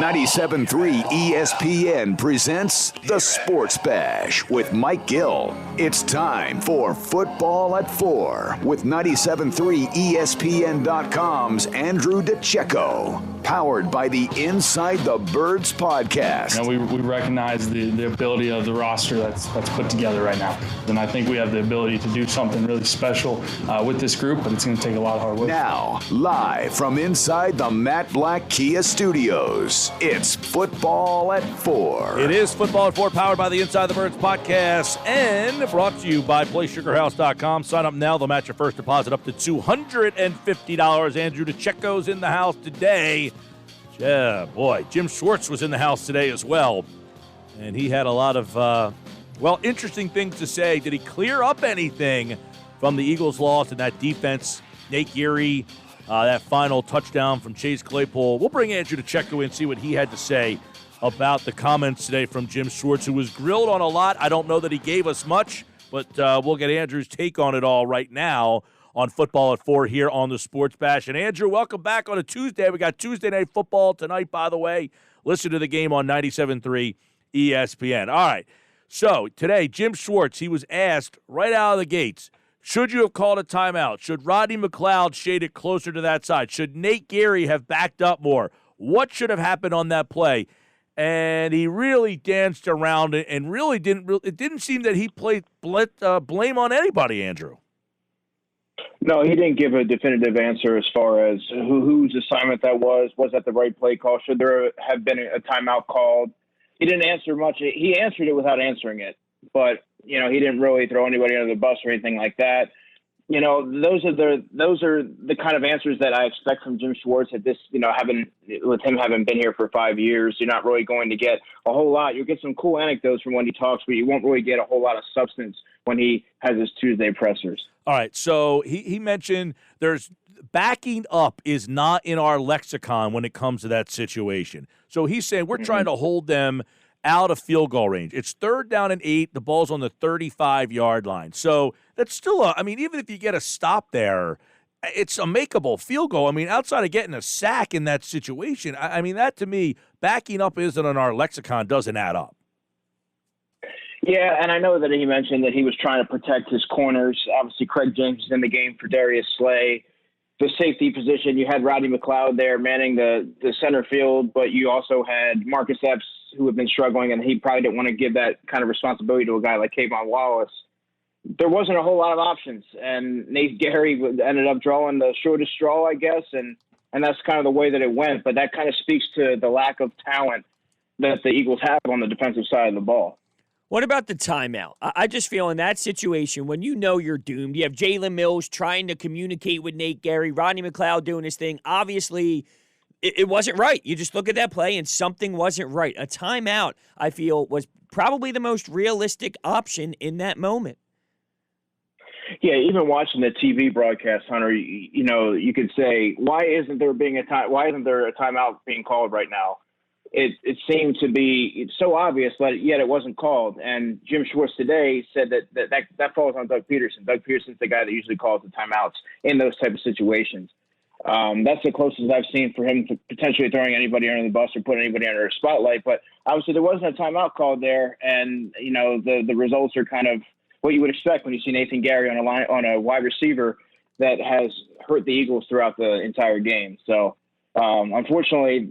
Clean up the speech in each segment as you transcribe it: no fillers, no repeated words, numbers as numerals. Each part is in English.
97.3 ESPN presents The Sports Bash with Mike Gill. It's time for Football at 4 with 97.3 ESPN.com's Andrew DiCecco. Powered by the Inside the Birds podcast. You know, we recognize the ability of the roster that's put together right now. And I think we have the ability to do something really special with this group, but it's going to take a lot of hard work. Now, live from inside the Matt Black Kia Studios, it's Football at 4. It is Football at 4, powered by the Inside the Birds podcast, and brought to you by PlaySugarHouse.com. Sign up now. They'll match your first deposit up to $250. Andrew DiCecco's in the house today. Yeah, boy, Jim Schwartz was in the house today as well, and he had a lot of, interesting things to say. Did he clear up anything from the Eagles' loss and that defense? Nate Gerry, that final touchdown from Chase Claypool. We'll bring Andrew DiCecco in and see what he had to say about the comments today from Jim Schwartz, who was grilled on a lot. I don't know that he gave us much, but we'll get Andrew's take on it all right now on Football at 4 here on the Sports Bash. And Andrew, welcome back on a Tuesday. We got Tuesday Night Football tonight, by the way. Listen to the game on 97.3 ESPN. All right, so today, Jim Schwartz, he was asked right out of the gates, should you have called a timeout? Should Rodney McLeod shade it closer to that side? Should Nate Gerry have backed up more? What should have happened on that play? And he really danced around it and really it didn't seem that he played blame on anybody, Andrew. No, he didn't give a definitive answer as far as whose assignment that was. Was that the right play call? Should there have been a timeout called? He didn't answer much. He answered it without answering it. But, he didn't really throw anybody under the bus or anything like that. Those are the kind of answers that I expect from Jim Schwartz at this, having been here for 5 years. You're not really going to get a whole lot. You'll get some cool anecdotes from when he talks, but you won't really get a whole lot of substance when he has his Tuesday pressers. All right, so he mentioned there's backing up is not in our lexicon when it comes to that situation. So he's saying we're trying to hold them out of field goal range. It's 3rd down and 8. The ball's on the 35-yard line. So that's still even if you get a stop there, it's a makeable field goal. Outside of getting a sack in that situation, that to me, backing up isn't in our lexicon, doesn't add up. Yeah, and I know that he mentioned that he was trying to protect his corners. Obviously, Craig James is in the game for Darius Slay. The safety position, you had Rodney McLeod there manning the center field, but you also had Marcus Epps, who had been struggling, and he probably didn't want to give that kind of responsibility to a guy like Kayvon Wallace. There wasn't a whole lot of options, and Nate Gerry ended up drawing the shortest straw, I guess, and that's kind of the way that it went. But that kind of speaks to the lack of talent that the Eagles have on the defensive side of the ball. What about the timeout? I just feel in that situation, when you know you're doomed, you have Jalen Mills trying to communicate with Nate Gerry, Rodney McLeod doing his thing. Obviously, it wasn't right. You just look at that play and something wasn't right. A timeout, I feel, was probably the most realistic option in that moment. Yeah, even watching the TV broadcast, Hunter, you could say, why isn't there a timeout being called right now? It seemed to be so obvious, but yet it wasn't called. And Jim Schwartz today said that falls on Doug Peterson. Doug Peterson's the guy that usually calls the timeouts in those type of situations. That's the closest I've seen for him to potentially throwing anybody under the bus or putting anybody under a spotlight. But obviously there wasn't a timeout called there, and the results are kind of what you would expect when you see Nathan Gerry on a wide receiver that has hurt the Eagles throughout the entire game. So. Unfortunately,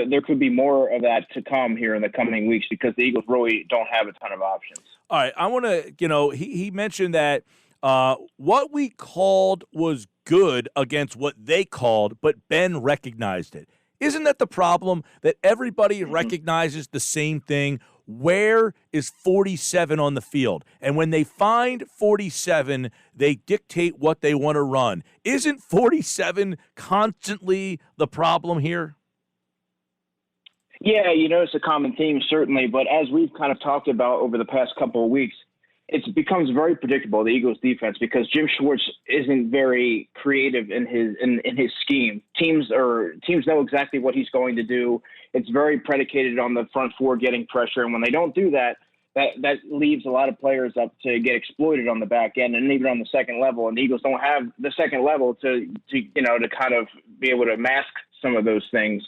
there could be more of that to come here in the coming weeks because the Eagles really don't have a ton of options. All right, I want to, he mentioned that what we called was good against what they called, but Ben recognized it. Isn't that the problem, that everybody recognizes the same thing? Where is 47 on the field? And when they find 47, they dictate what they want to run. Isn't 47 constantly the problem here? Yeah, it's a common theme, certainly. But as we've kind of talked about over the past couple of weeks, it becomes very predictable, the Eagles defense, because Jim Schwartz isn't very creative in his scheme. Teams know exactly what he's going to do. It's very predicated on the front four getting pressure. And when they don't do that, that leaves a lot of players up to get exploited on the back end and even on the second level. And the Eagles don't have the second level to kind of be able to mask some of those things.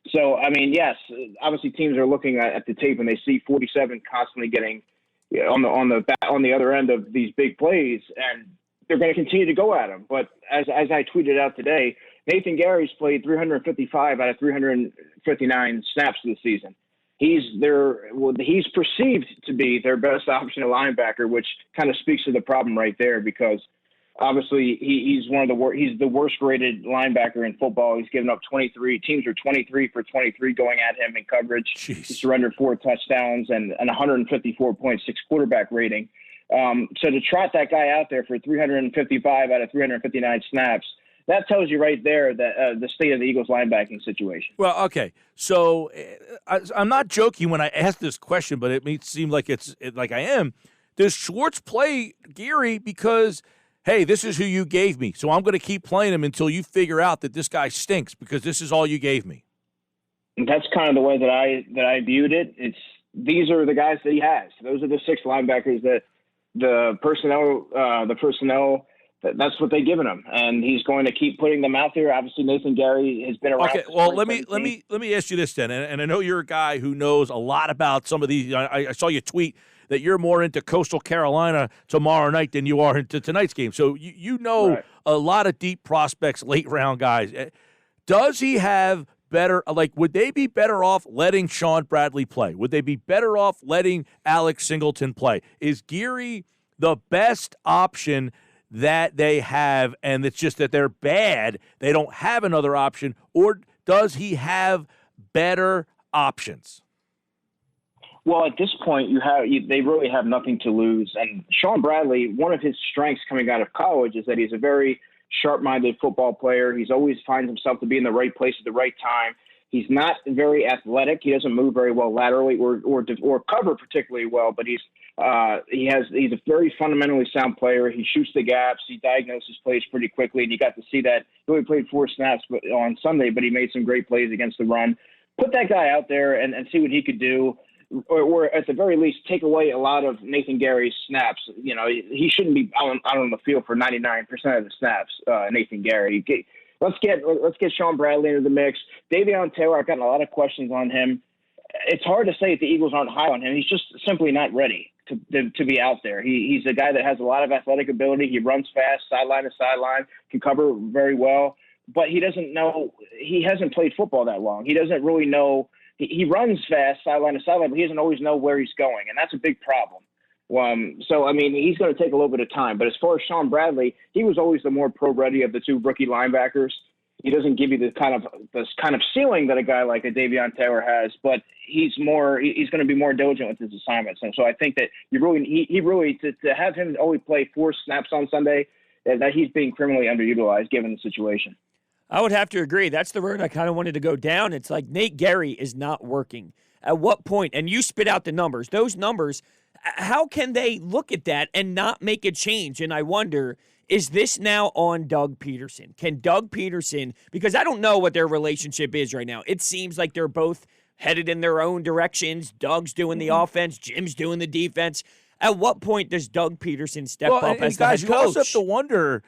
So, I mean, yes, obviously teams are looking at the tape and they see 47 constantly getting on the other end of these big plays, and they're going to continue to go at him. But as I tweeted out today, Nathan Gerry's played 355 out of 359 snaps this season. He's perceived to be their best option at linebacker, which kind of speaks to the problem right there, because obviously he's the worst rated linebacker in football. He's given up 23. Teams are 23 for 23 going at him in coverage. Jeez. He surrendered 4 touchdowns and 154.6 quarterback rating. So to trot that guy out there for 355 out of 359 snaps, that tells you right there that the state of the Eagles linebacking situation. Well, okay. So I'm not joking when I ask this question, but it may seem like like I am. Does Schwartz play Gerry because, hey, this is who you gave me, so I'm going to keep playing him until you figure out that this guy stinks because this is all you gave me? That's kind of the way that I viewed it. These are the guys that he has. Those are the 6 linebackers that the personnel, that's what they've given him, and he's going to keep putting them out there. Obviously, Nathan Gerry has been around. Okay, well, let me ask you this then, and I know you're a guy who knows a lot about some of these. I saw you tweet that you're more into Coastal Carolina tomorrow night than you are into tonight's game, so you know right. A lot of deep prospects, late round guys. Does he have better? Like, would they be better off letting Sean Bradley play? Would they be better off letting Alex Singleton play? Is Gerry the best option that they have, and it's just that they're bad, they don't have another option, or does he have better options? Well, at this point, they really have nothing to lose. And Sean Bradley, one of his strengths coming out of college is that he's a very sharp-minded football player. He's always finds himself to be in the right place at the right time. He's not very athletic. He doesn't move very well laterally or cover particularly well, but he's a very fundamentally sound player. He shoots the gaps. He diagnoses plays pretty quickly, and you got to see that. He only played 4 snaps on Sunday, but he made some great plays against the run. Put that guy out there and see what he could do, or at the very least take away a lot of Nathan Gerry's snaps. You know, he shouldn't be out on the field for 99% of the snaps, Nathan Gerry. Let's get Sean Bradley into the mix. Davion Taylor, I've gotten a lot of questions on him. It's hard to say if the Eagles aren't high on him. He's just simply not ready to be out there. He's a guy that has a lot of athletic ability. He runs fast, sideline to sideline, can cover very well. But he doesn't know. He hasn't played football that long. He doesn't really know. He runs fast, sideline to sideline, but he doesn't always know where he's going, and that's a big problem. So, I mean, he's going to take a little bit of time. But as far as Sean Bradley, he was always the more pro-ready of the 2 rookie linebackers. He doesn't give you this kind of ceiling that a guy like a Davion Taylor has, but he's going to be more diligent with his assignments. And so I think that to have him only play 4 snaps on Sunday, that he's being criminally underutilized given the situation. I would have to agree. That's the road I kind of wanted to go down. It's like Nate Gerry is not working. At what point? And you spit out the numbers. Those numbers, how can they look at that and not make a change? And I wonder, is this now on Doug Peterson? Can Doug Peterson, because I don't know what their relationship is right now. It seems like they're both headed in their own directions. Doug's doing the offense. Jim's doing the defense. At what point does Doug Peterson step up as the head coach? You also have to wonder,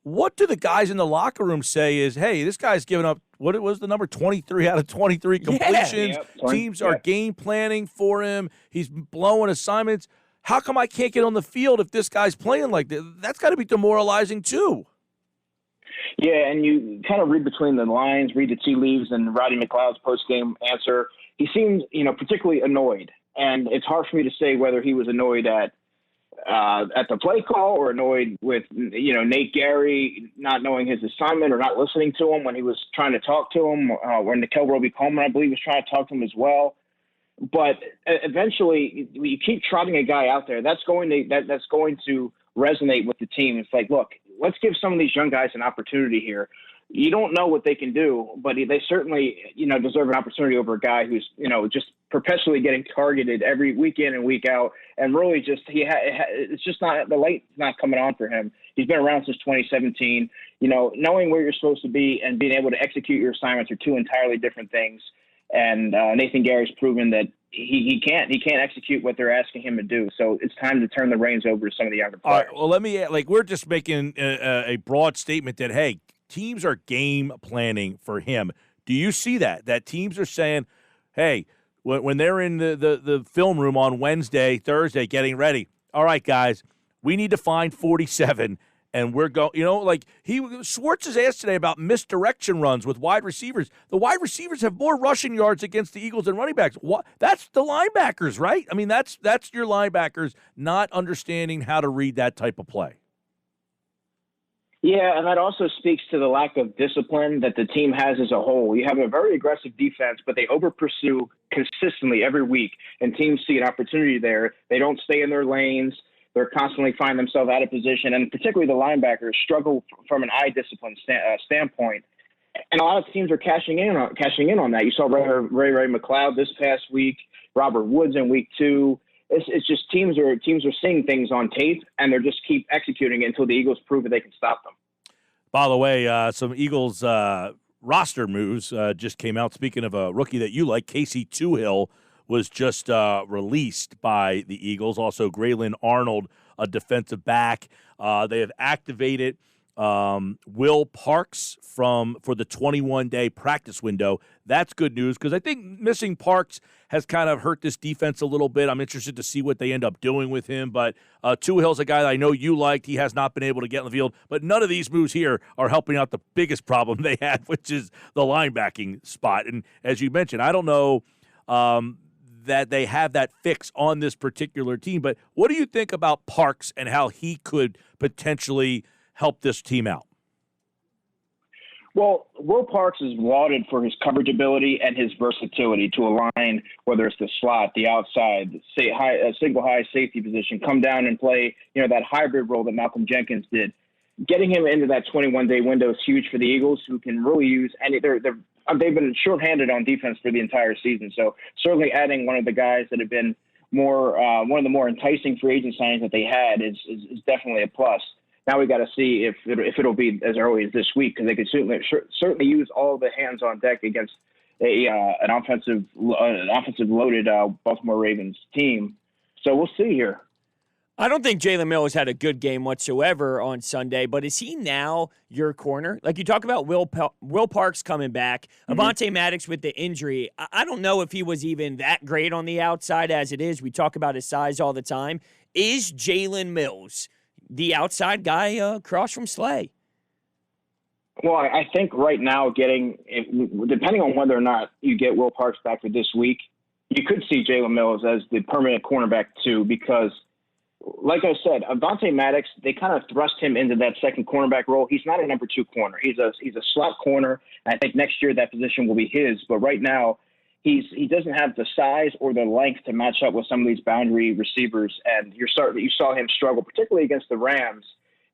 what do the guys in the locker room say is, hey, this guy's giving up, what was the number, 23 out of 23 completions. Yeah. Teams are game planning for him. He's blowing assignments. How come I can't get on the field if this guy's playing like this? That's got to be demoralizing too. Yeah, and you kind of read between the lines, read the tea leaves, and Roddy McLeod's post-game answer. He seemed, particularly annoyed. And it's hard for me to say whether he was annoyed at the play call or annoyed with, Nate Gerry not knowing his assignment or not listening to him when he was trying to talk to him, when Nickel Roby-Coleman, I believe, was trying to talk to him as well. But eventually, you keep trotting a guy out there. That's going to resonate with the team. It's like, look, let's give some of these young guys an opportunity here. You don't know what they can do, but they certainly, deserve an opportunity over a guy who's, just perpetually getting targeted every week in and week out. And really just, it's just not, the light's not coming on for him. He's been around since 2017. Knowing where you're supposed to be and being able to execute your assignments are 2 entirely different things. And Nathan Gerry's proven that he can't execute what they're asking him to do. So it's time to turn the reins over to some of the younger players. All right, well, let me we're just making a broad statement that, hey, teams are game planning for him. Do you see that teams are saying, hey, when they're in the film room on Wednesday, Thursday, getting ready, all right, guys, we need to find 47, and we're going, Schwartz is asked today about misdirection runs with wide receivers. The wide receivers have more rushing yards against the Eagles than running backs. That's the linebackers, right? I mean, that's your linebackers not understanding how to read that type of play. Yeah, and that also speaks to the lack of discipline that the team has as a whole. You have a very aggressive defense, but they over-pursue consistently every week, and teams see an opportunity there. They don't stay in their lanes. They're constantly find themselves out of position, and particularly the linebackers struggle from an eye discipline standpoint. And a lot of teams are cashing in on that. You saw Ray McLeod this past week, Robert Woods in week 2. It's just teams are seeing things on tape, and they're just keep executing it until the Eagles prove that they can stop them. By the way, some Eagles roster moves just came out. Speaking of a rookie that you like, Casey Toohill was just released by the Eagles. Also, Graylin Arnold, a defensive back. They have activated Will Parks for the 21-day practice window. That's good news because I think missing Parks has kind of hurt this defense a little bit. I'm interested to see what they end up doing with him. But Toohill's a guy that I know you liked. He has not been able to get in the field. But none of these moves here are helping out the biggest problem they had, which is the linebacking spot. And as you mentioned, I don't know that they have that fix on this particular team. But what do you think about Parks and how he could potentially help this team out? Well, Will Parks is lauded for his coverage ability and his versatility to align, whether it's the slot, the outside, single high safety position, come down and play, that hybrid role that Malcolm Jenkins did. Getting him into that 21-day window is huge for the Eagles, who can really use any. They've been shorthanded on defense for the entire season, so certainly adding one of the guys that have been one of the more enticing free agent signings that they had is definitely a plus. Now we got to see if it'll be as early as this week, because they could certainly use all the hands on deck against an offensive loaded Baltimore Ravens team. So we'll see here. I don't think Jalen Mills had a good game whatsoever on Sunday, but is he now your corner? Like you talk about Will Parks coming back, Avonte Maddox with the injury. I don't know if he was even that great on the outside as it is. We talk about his size all the time. Is Jalen Mills the outside guy across from Slay? Well, I think right now depending on whether or not you get Will Parks back for this week, you could see Jalen Mills as the permanent cornerback too, because like I said, Avonte Maddox, they kind of thrust him into that second cornerback role. He's not a number 2 corner. He's a slot corner. And I think next year that position will be his. But right now, he doesn't have the size or the length to match up with some of these boundary receivers. And you saw him struggle, particularly against the Rams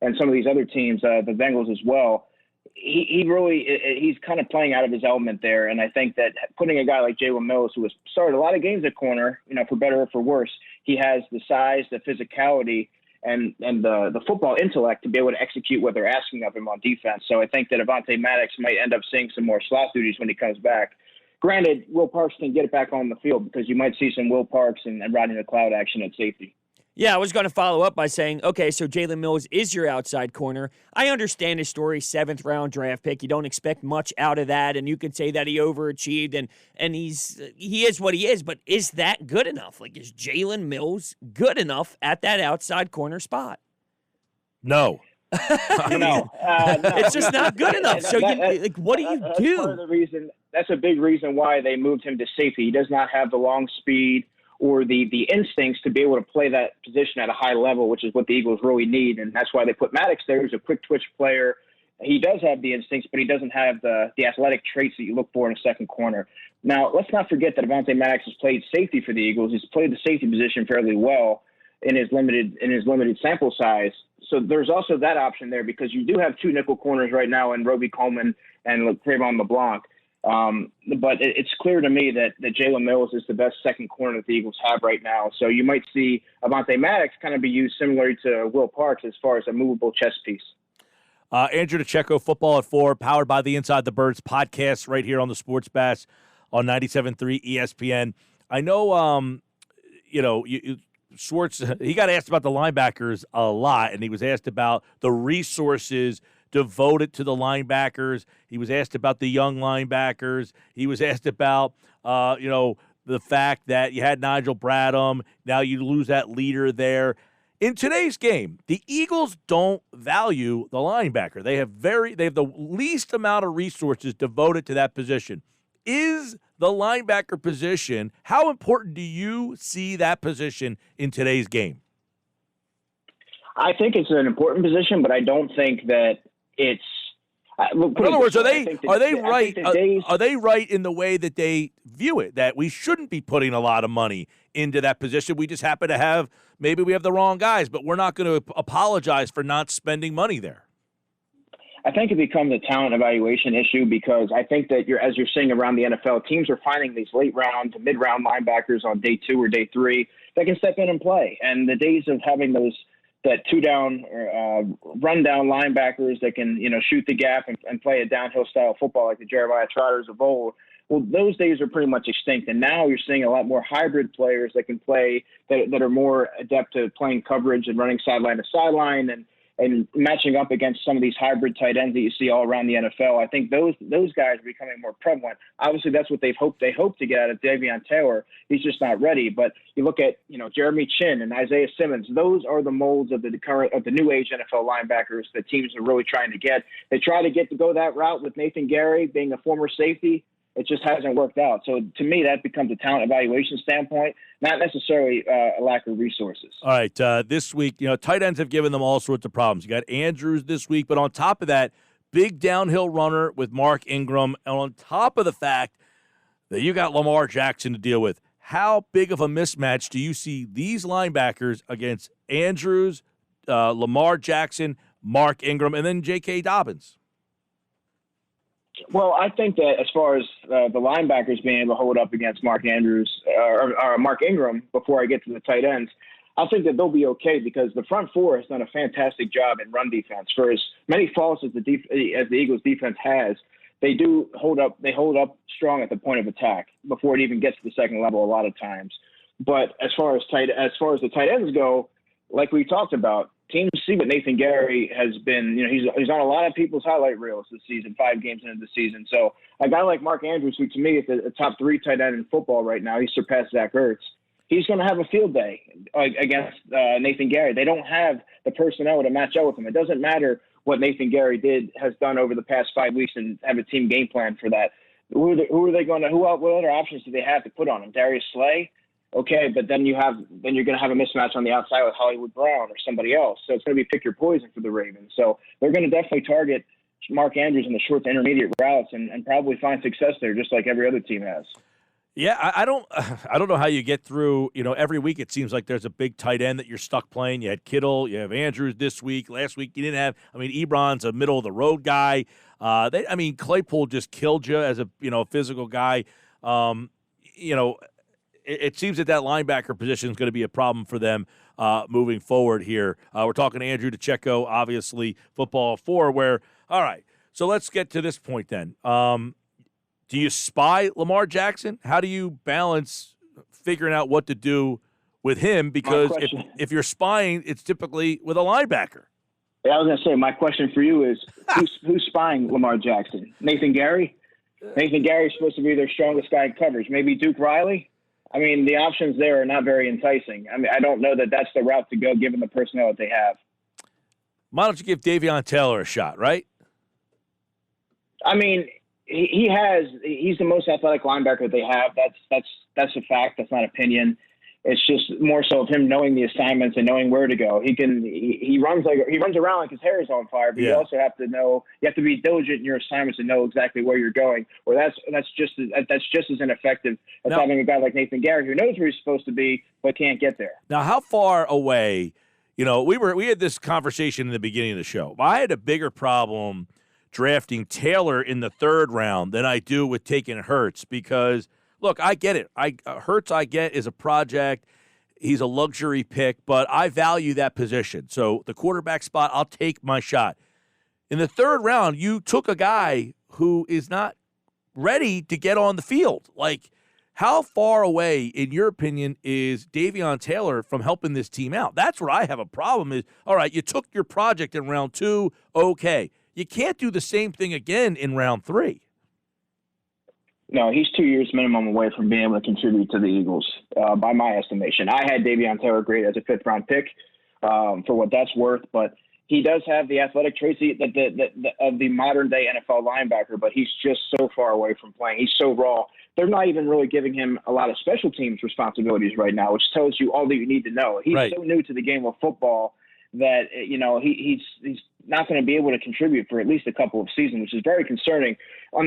and some of these other teams, the Bengals as well. He's kind of playing out of his element there. And I think that putting a guy like Jalen Mills, who has started a lot of games at corner, for better or for worse, he has the size, the physicality, and the football intellect to be able to execute what they're asking of him on defense. So I think that Avonte Maddox might end up seeing some more slot duties when he comes back. Granted, Will Parks can get it back on the field because you might see some Will Parks and Rodney McLeod action at safety. Yeah, I was going to follow up by saying, okay, so Jalen Mills is your outside corner. I understand his story, 7th-round draft pick. You don't expect much out of that, and you could say that he overachieved, and he is what he is, but is that good enough? Like, is Jalen Mills good enough at that outside corner spot? No. No. It's just not good enough. So, what do you do? Part of the reason. That's a big reason why they moved him to safety. He does not have the long speed or the instincts to be able to play that position at a high level, which is what the Eagles really need. And that's why they put Maddox there. He's a quick twitch player. He does have the instincts, but he doesn't have the athletic traits that you look for in a second corner. Now, let's not forget that Avonte Maddox has played safety for the Eagles. He's played the safety position fairly well in his limited sample size. So there's also that option there, because you do have 2 nickel corners right now in Roby Coleman and Trayvon LeBlanc. But it's clear to me that Jalen Mills is the best second corner that the Eagles have right now. So you might see Avonte Maddox kind of be used similarly to Will Parks as far as a movable chess piece. Andrew DiCecco, Football at 4, powered by the Inside the Birds podcast right here on the Sports Bash on 97.3 ESPN. I know, Schwartz, he got asked about the linebackers a lot, and he was asked about the resources devoted to the linebackers. He was asked about the young linebackers. He was asked about, the fact that you had Nigel Bradham. Now you lose that leader there. In today's game, the Eagles don't value the linebacker. They have the least amount of resources devoted to that position. Is the linebacker position, how important do you see that position in today's game? I think it's an important position, but I don't think that it's. In other words, are they right in the way that they view it, that we shouldn't be putting a lot of money into that position? We just happen to have, maybe we have the wrong guys, but we're not going to apologize for not spending money there. I think it becomes a talent evaluation issue because I think that as you're seeing around the NFL, teams are finding these late round to mid round linebackers on day 2 or day 3 that can step in and play. And the days of having that 2-down run-down linebackers that can, shoot the gap and play a downhill style football like the Jeremiah Trotters of old, well, those days are pretty much extinct. And now you're seeing a lot more hybrid players that can play, that are more adept to playing coverage and running sideline to sideline and matching up against some of these hybrid tight ends that you see all around the NFL. I think those guys are becoming more prevalent. Obviously, that's what they hope to get out of Davion Taylor. He's just not ready. But you look at Jeremy Chin and Isaiah Simmons. Those are the molds of the new age NFL linebackers that teams are really trying to get. They try to go that route with Nathan Gerry being a former safety. It just hasn't worked out. So to me, that becomes a talent evaluation standpoint, not necessarily a lack of resources. All right, this week, tight ends have given them all sorts of problems. You got Andrews this week, but on top of that, big downhill runner with Mark Ingram, and on top of the fact that you got Lamar Jackson to deal with, how big of a mismatch do you see these linebackers against Andrews, Lamar Jackson, Mark Ingram, and then J.K. Dobbins? Well, I think that as far as the linebackers being able to hold up against Mark Andrews or Mark Ingram before I get to the tight ends, I think that they'll be okay because the front four has done a fantastic job in run defense. For as many faults as the Eagles defense has, they do hold up. They hold up strong at the point of attack before it even gets to the second level a lot of times. But as far as the tight ends go, like we talked about, teams see what Nathan Gerry has been. He's on a lot of people's highlight reels this season, 5 games into the season. So a guy like Mark Andrews, who to me is a top 3 tight end in football right now, he surpassed Zach Ertz. He's going to have a field day against Nathan Gerry. They don't have the personnel to match up with him. It doesn't matter what Nathan Gerry has done over the past 5 weeks and have a team game plan for that. What other options do they have to put on him? Darius Slay? Okay, but then you're going to have a mismatch on the outside with Hollywood Brown or somebody else. So it's going to be pick your poison for the Ravens. So they're going to definitely target Mark Andrews in the short to intermediate routes and probably find success there, just like every other team has. Yeah, I don't know how you get through. Every week it seems like there's a big tight end that you're stuck playing. You had Kittle, you have Andrews this week. Last week you didn't have. Ebron's a middle of the road guy. Claypool just killed you as a physical guy. It seems that linebacker position is going to be a problem for them moving forward here. We're talking to Andrew DiCecco, obviously, Football 4, where, all right, so let's get to this point then. Do you spy Lamar Jackson? How do you balance figuring out what to do with him? Because if you're spying, it's typically with a linebacker. Yeah, I was going to say, my question for you is, who's spying Lamar Jackson? Nathan Gerry? Nathan Gerry's supposed to be their strongest guy in coverage. Maybe Duke Riley? The options there are not very enticing. I don't know that that's the route to go given the personnel that they have. Why don't you give Davion Taylor a shot, right? He's the most athletic linebacker they have. That's a fact. That's not opinion. It's just more so of him knowing the assignments and knowing where to go. He runs around like his hair is on fire, but you also have to know, you have to be diligent in your assignments and know exactly where you're going. Or that's just as ineffective as having a guy like Nathan Gerry who knows where he's supposed to be but can't get there. Now, how far away? We had this conversation in the beginning of the show. I had a bigger problem drafting Taylor in the 3rd round than I do with taking Hurts because. Look, I get it. Hurts, I get, is a project. He's a luxury pick, but I value that position. So the quarterback spot, I'll take my shot. In the 3rd round, you took a guy who is not ready to get on the field. Like, how far away, in your opinion, is Davion Taylor from helping this team out? That's where I have a problem is, all right, you took your project in round 2, okay. you can't do the same thing again in round 3. No, he's 2 years minimum away from being able to contribute to the Eagles, by my estimation. I had Davion Taylor grade as a 5th-round pick, for what that's worth, but he does have the athletic traits of the modern-day NFL linebacker, but he's just so far away from playing. He's so raw. They're not even really giving him a lot of special teams responsibilities right now, which tells you all that you need to know. He's so new to the game of football that, he's not going to be able to contribute for at least a couple of seasons, which is very concerning.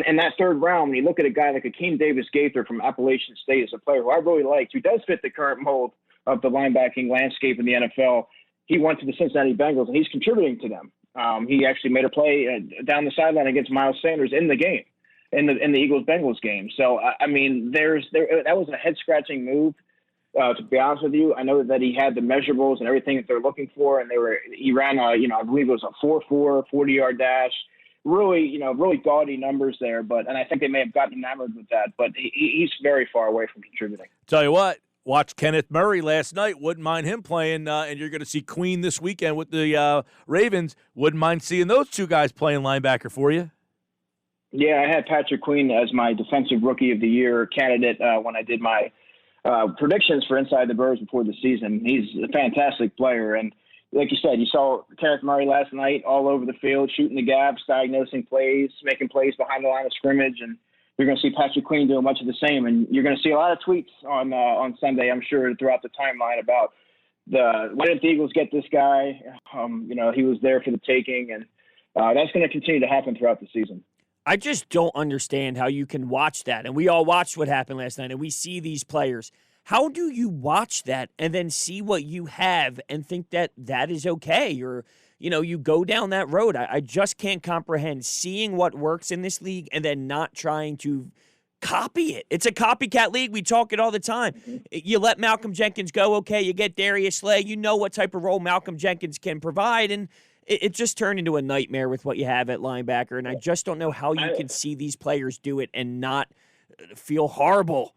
In that 3rd round, when you look at a guy like Akeem Davis-Gaither from Appalachian State as a player who I really liked, who does fit the current mold of the linebacking landscape in the NFL, he went to the Cincinnati Bengals, and he's contributing to them. He actually made a play down the sideline against Miles Sanders in the game, in the Eagles-Bengals game. So, I mean, that was a head-scratching move. To be honest with you, I know that he had the measurables and everything that they're looking for, and he ran I believe it was a 4.4 40-yard dash. Really, really gaudy numbers there, and I think they may have gotten enamored with that, but he's very far away from contributing. Tell you what, watched Kenneth Murray last night. Wouldn't mind him playing, and you're going to see Queen this weekend with the Ravens. Wouldn't mind seeing those two guys playing linebacker for you. Yeah, I had Patrick Queen as my Defensive Rookie of the Year candidate when I did my predictions for Inside the Birds before the season. He's a fantastic player. And like you said, you saw Kenneth Murray last night all over the field, shooting the gaps, diagnosing plays, making plays behind the line of scrimmage. And you're going to see Patrick Queen doing much of the same. And you're going to see a lot of tweets on Sunday, I'm sure, throughout the timeline about why didn't the Eagles get this guy? He was there for the taking. And that's going to continue to happen throughout the season. I just don't understand how you can watch that. And we all watched what happened last night, and we see these players. How do you watch that and then see what you have and think that that is okay? Or, you go down that road. I just can't comprehend seeing what works in this league and then not trying to copy it. It's a copycat league. We talk it all the time. You let Malcolm Jenkins go, okay, you get Darius Slay. You know what type of role Malcolm Jenkins can provide, and it just turned into a nightmare with what you have at linebacker, and I just don't know how you can see these players do it and not feel horrible.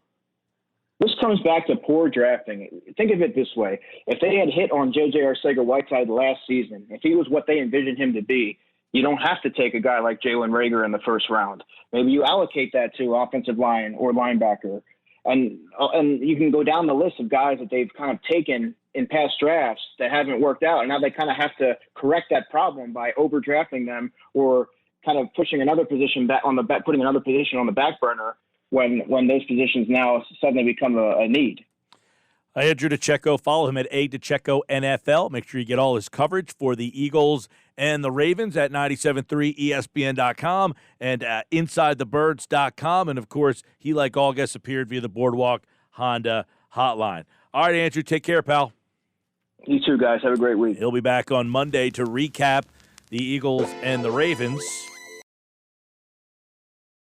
This comes back to poor drafting. Think of it this way. If they had hit on J.J. Arcega-Whiteside last season, if he was what they envisioned him to be, you don't have to take a guy like Jalen Reagor in the 1st round. Maybe you allocate that to offensive line or linebacker. And you can go down the list of guys that they've kind of taken in past drafts that haven't worked out. And now they kind of have to correct that problem by overdrafting them or kind of pushing another position putting another position on the back burner when those positions now suddenly become a need. Andrew DiCecco. Follow him at DiCecco NFL. Make sure you get all his coverage for the Eagles and the Ravens at 97.3 ESPN.com and InsideTheBirds.com. And, of course, he, like all guests, appeared via the Boardwalk Honda hotline. All right, Andrew, take care, pal. You too, guys. Have a great week. He'll be back on Monday to recap the Eagles and the Ravens.